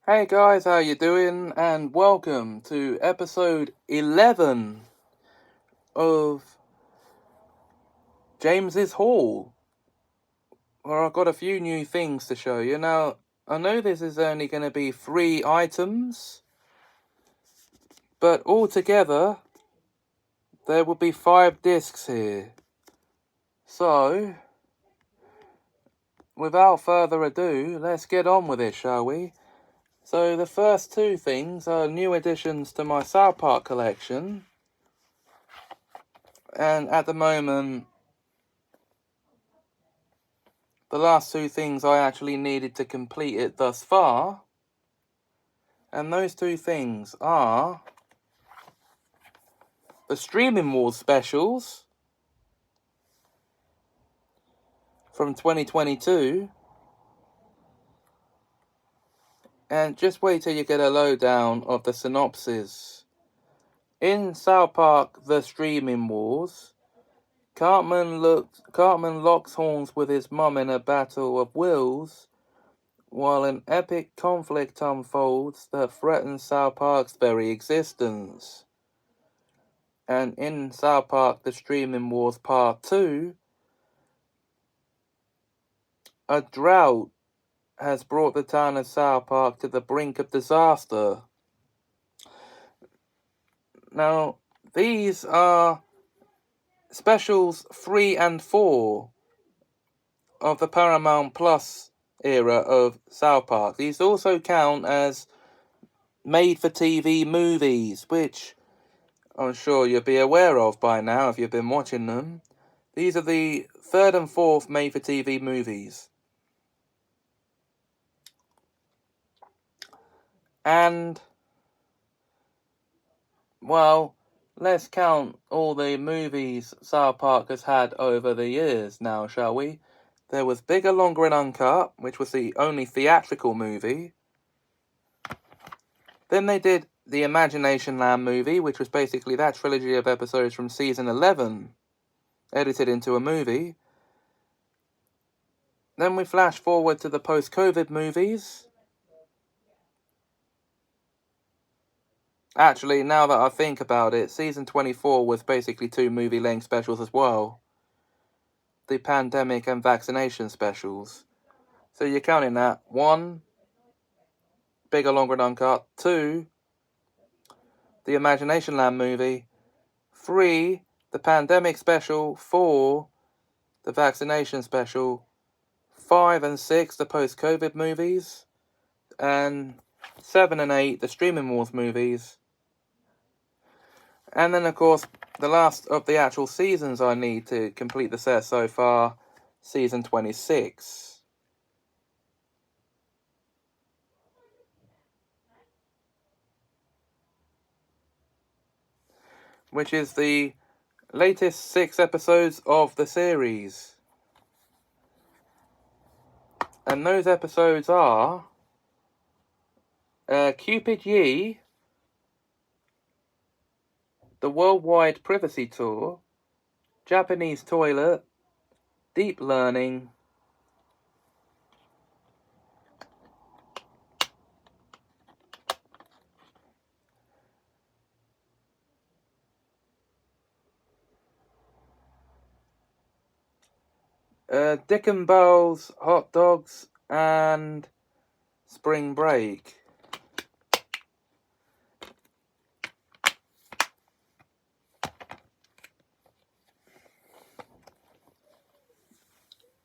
Hey guys, how you doing? And welcome to episode 11 of James's Haul, where I've got a few new things to show you. Now, I know this is only going to be 3 items, but altogether, there will be 5 discs here. So, without further ado, let's get on with it, shall we? So, the first 2 things are new additions to my South Park collection. And at the moment, the last 2 things I actually needed to complete it thus far. And those 2 things are the Streaming Wars specials from 2022. And just wait till you get a lowdown of the synopsis. In South Park The Streaming Wars, Cartman locks horns with his mum in a battle of wills, while an epic conflict unfolds that threatens South Park's very existence. And in South Park The Streaming Wars Part 2, a drought has brought the town of South Park to the brink of disaster. Now, these are specials 3 and 4 of the Paramount Plus era of South Park. These also count as made-for-TV movies, which I'm sure you'll be aware of by now if you've been watching them. These are the 3rd and 4th made-for-TV movies. And, well, let's count all the movies South Park has had over the years now, shall we? There was Bigger, Longer and Uncut, which was the only theatrical movie. Then they did the Imagination Land movie, which was basically that trilogy of episodes from season 11, edited into a movie. Then we flash forward to the post-COVID movies. Actually, now that I think about it, season 24 was basically 2 movie-length specials as well. The pandemic and vaccination specials. So you're counting that. 1, Bigger, Longer and Uncut. 2, the Imagination Land movie. 3, the pandemic special. 4, the vaccination special. 5 and 6, the post-COVID movies. And 7 and 8, the Streaming Wars movies. And then, of course, the last of the actual seasons I need to complete the set so far, season 26. Which is the latest 6 episodes of the series. And those episodes are Cupid Ye, the Worldwide Privacy Tour, Japanese Toilet, Deep Learning, Dick and Bell's Hot Dogs, and Spring Break.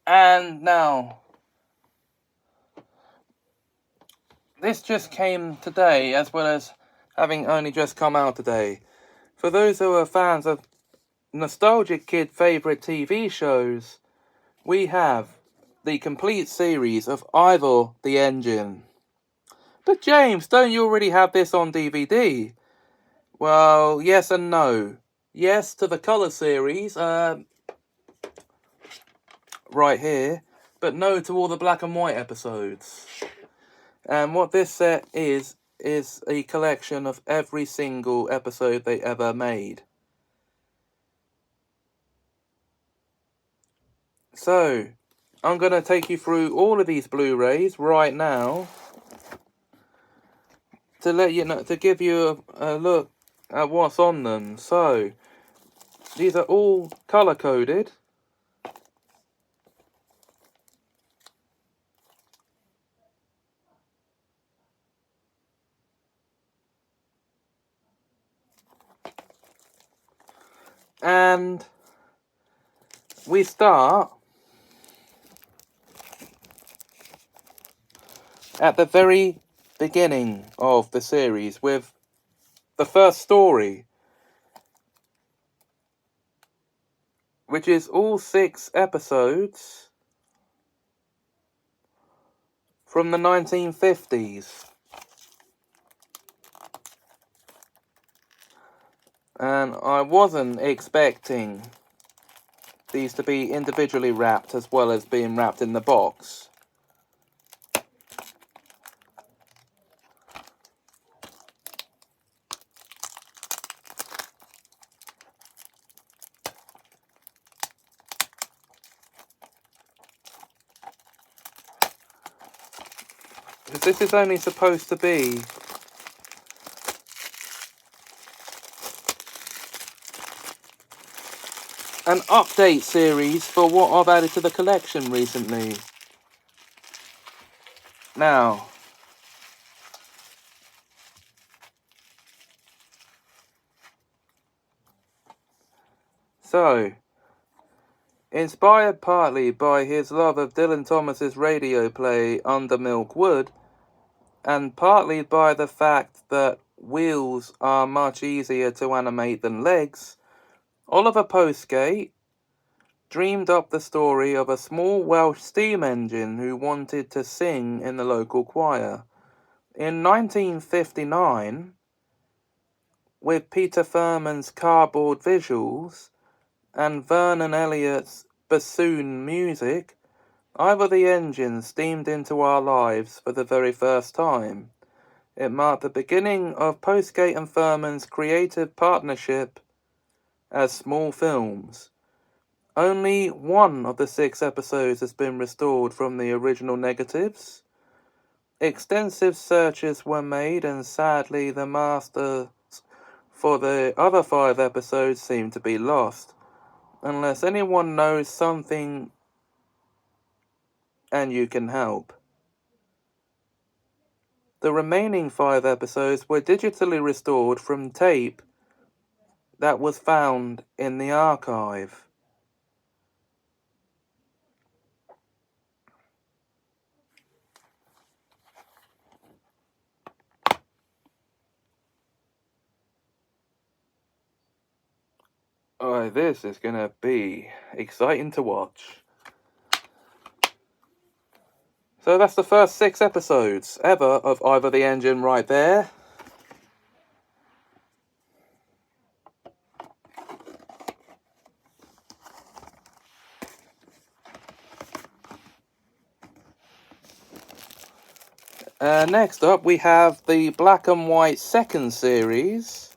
And now, this just came today, as well as having only just come out today. For those who are fans of Nostalgic Kid favourite TV shows, we have the complete series of Ivor the Engine. But James, don't you already have this on DVD? Well, yes and no. Yes to the colour series, right here, but no to all the black and white episodes. And what this set is a collection of every single episode they ever made. So, I'm going to take you through all of these Blu-rays right now. to let you know, to give you a look at what's on them. So these are all color coded. And we start at the very beginning of the series with the first story, which is all 6 episodes from the 1950s. And I wasn't expecting these to be individually wrapped as well as being wrapped in the box. Because this is only supposed to be an update series for what I've added to the collection recently. Now, so, inspired partly by his love of Dylan Thomas's radio play Under Milk Wood, and partly by the fact that wheels are much easier to animate than legs, Oliver Postgate dreamed up the story of a small Welsh steam engine who wanted to sing in the local choir. In 1959, with Peter Furman's cardboard visuals and Vernon Elliott's bassoon music, Ivor the Engine steamed into our lives for the very first time. It marked the beginning of Postgate and Furman's creative partnership as small films. Only one of the 6 episodes has been restored from the original negatives. Extensive searches were made, and sadly the masters for the other 5 episodes seem to be lost. Unless anyone knows something and you can help. The remaining 5 episodes were digitally restored from tape that was found in the archive. Oh, this is gonna be exciting to watch. So that's the first 6 episodes ever of Ivor the Engine right there. Next up, we have the black and white second series.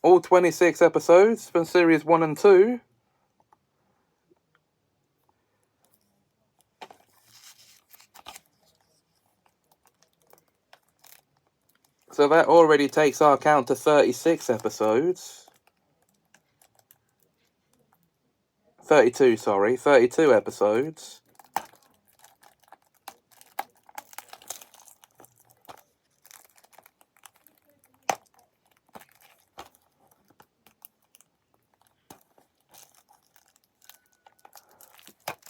All 26 episodes from series 1 and 2. So that already takes our count to 36 episodes. 32 episodes.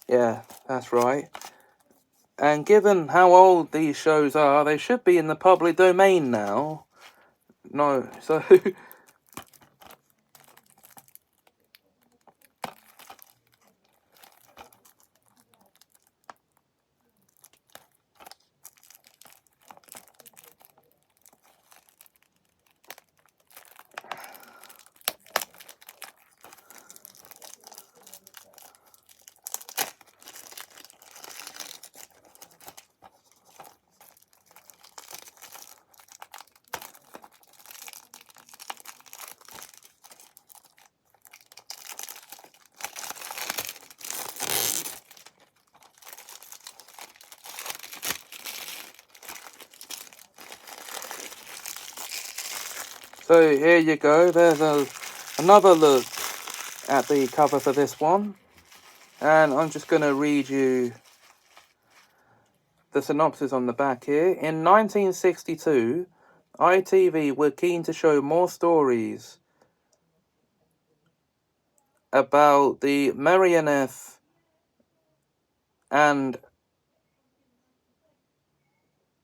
Yeah, that's right. And given how old these shows are, they should be in the public domain now. No, so So here you go. There's another look at the cover for this one. And I'm just going to read you the synopsis on the back here. In 1962, ITV were keen to show more stories about the Merioneth and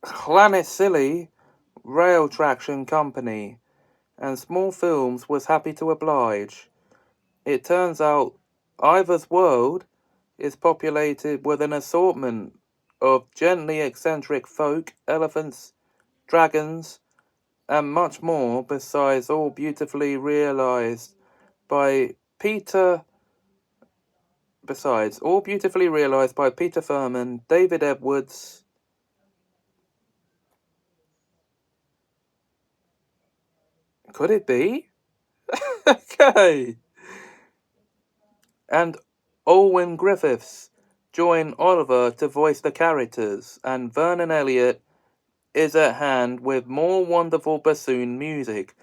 Llanelli Rail Traction Company, and Small Films was happy to oblige. It turns out Ivor's world is populated with an assortment of gently eccentric folk, elephants, dragons, and much more, besides all beautifully realized by Peter Firmin, David Edwards, could it be? Okay. And Owen Griffiths join Oliver to voice the characters, and Vernon Elliott is at hand with more wonderful bassoon music.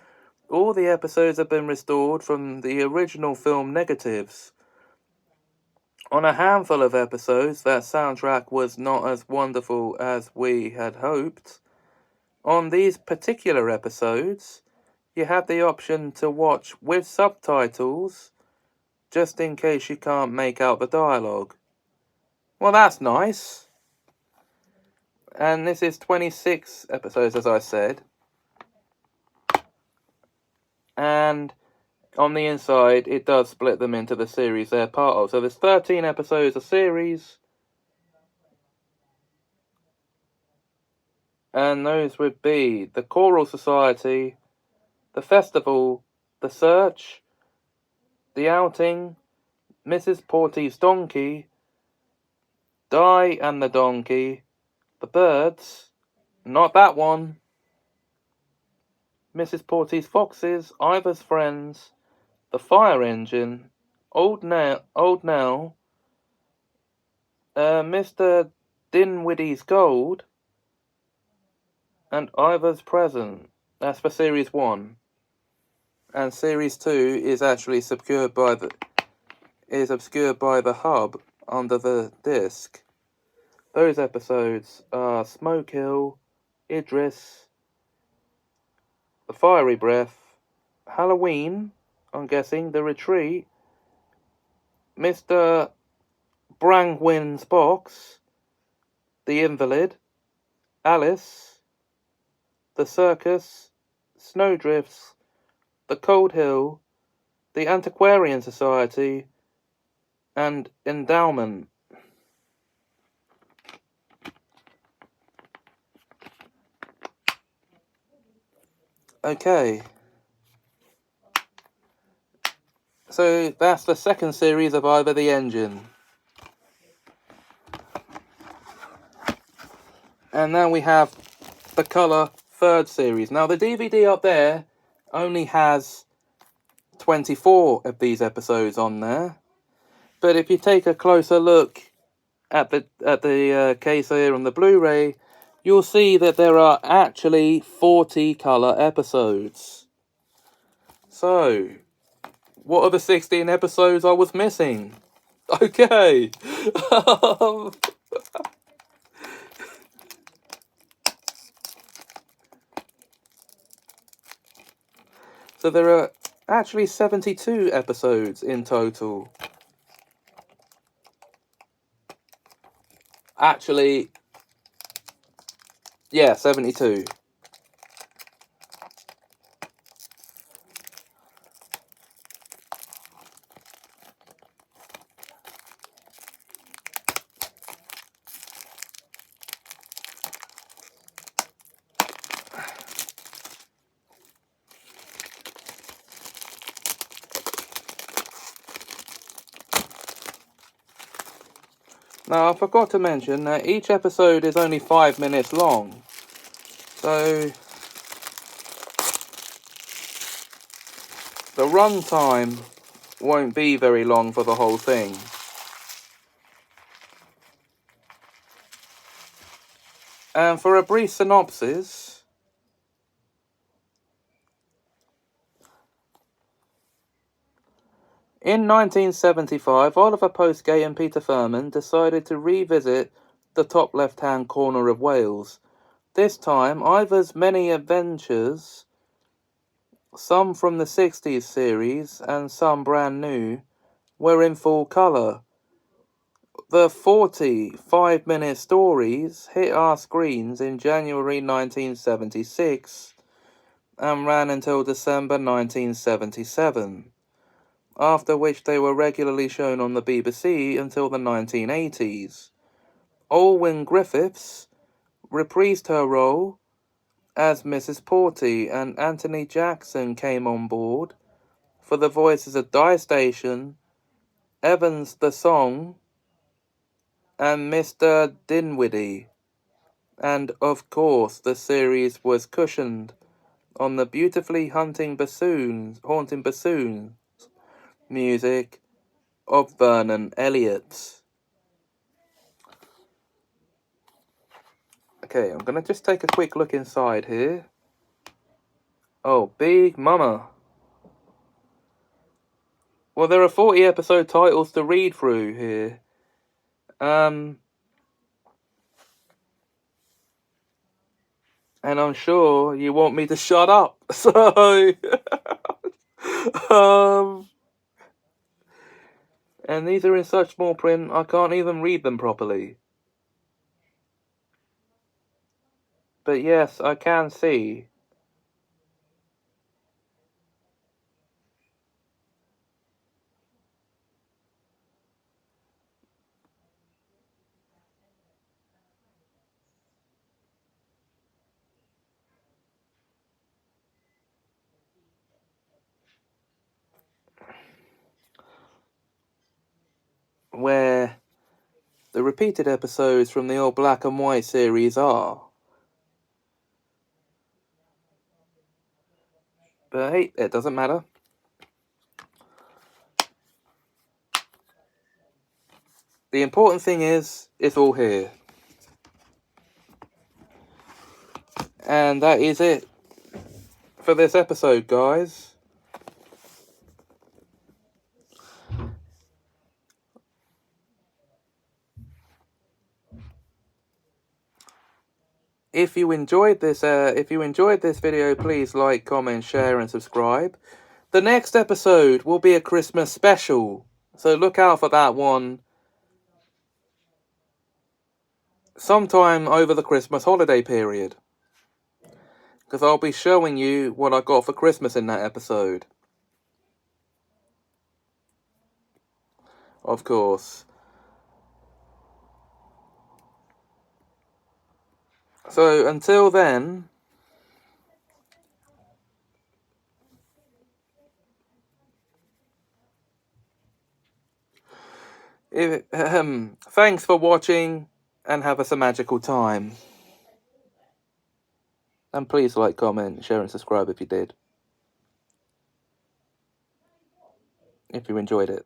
All the episodes have been restored from the original film negatives. On a handful of episodes, that soundtrack was not as wonderful as we had hoped. On these particular episodes, you have the option to watch with subtitles, just in case you can't make out the dialogue. Well, that's nice. And this is 26 episodes, as I said. And on the inside, it does split them into the series they're part of. So there's 13 episodes a series. And those would be The Choral Society, The Festival, The Search, The Outing, Mrs. Porty's Donkey, Di and the Donkey, The Birds, not that one, Mrs. Porty's Foxes, Ivor's Friends, The Fire Engine, Old Nell, Mr. Dinwiddie's Gold, and Ivor's Present. That's for Series 1. And Series 2 is actually obscured by the hub under the disc. Those episodes are Smoke Hill, Idris, The Fiery Breath, Halloween, I'm guessing, The Retreat, Mr. Brangwyn's Box, The Invalid, Alice, The Circus, Snowdrifts, The Cold Hill, The Antiquarian Society, and Endowment. Okay. So that's the second series of Ivor the Engine. And now we have the colour third series. Now the DVD up there only has 24 of these episodes on there. But if you take a closer look at the case here on the Blu-ray, you'll see that there are actually 40 colour episodes. So, what are the 16 episodes I was missing? Okay. So there are actually 72 episodes in total. Actually, yeah, 72. Now, I forgot to mention that each episode is only 5 minutes long. So, the runtime won't be very long for the whole thing. And for a brief synopsis, In 1975, Oliver Postgate and Peter Furman decided to revisit the top left-hand corner of Wales. This time, Ivor's many adventures, some from the 60s series and some brand new, were in full colour. The 45-minute stories hit our screens in January 1976 and ran until December 1977, after which they were regularly shown on the BBC until the 1980s. Olwyn Griffiths reprised her role as Mrs. Porty, and Anthony Jackson came on board for the voices of Di Station, Evans the Song, and Mr. Dinwiddie. And of course, the series was cushioned on the beautifully haunting bassoons music of Vernon Elliott. Okay, I'm gonna just take a quick look inside here. Oh, Big Mama. Well, there are 40 episode titles to read through here. And I'm sure you want me to shut up. So, and these are in such small print, I can't even read them properly. But yes, I can see. Where the repeated episodes from the old black and white series are. But hey, it doesn't matter. The important thing is, it's all here. And that is it for this episode, guys. If you enjoyed this video, please like, comment, share, and subscribe. The next episode will be a Christmas special, so look out for that one sometime over the Christmas holiday period, because I'll be showing you what I got for Christmas in that episode. Of course. So until then, thanks for watching and have us a magical time. And please like, comment, share, and subscribe if you did. If you enjoyed it.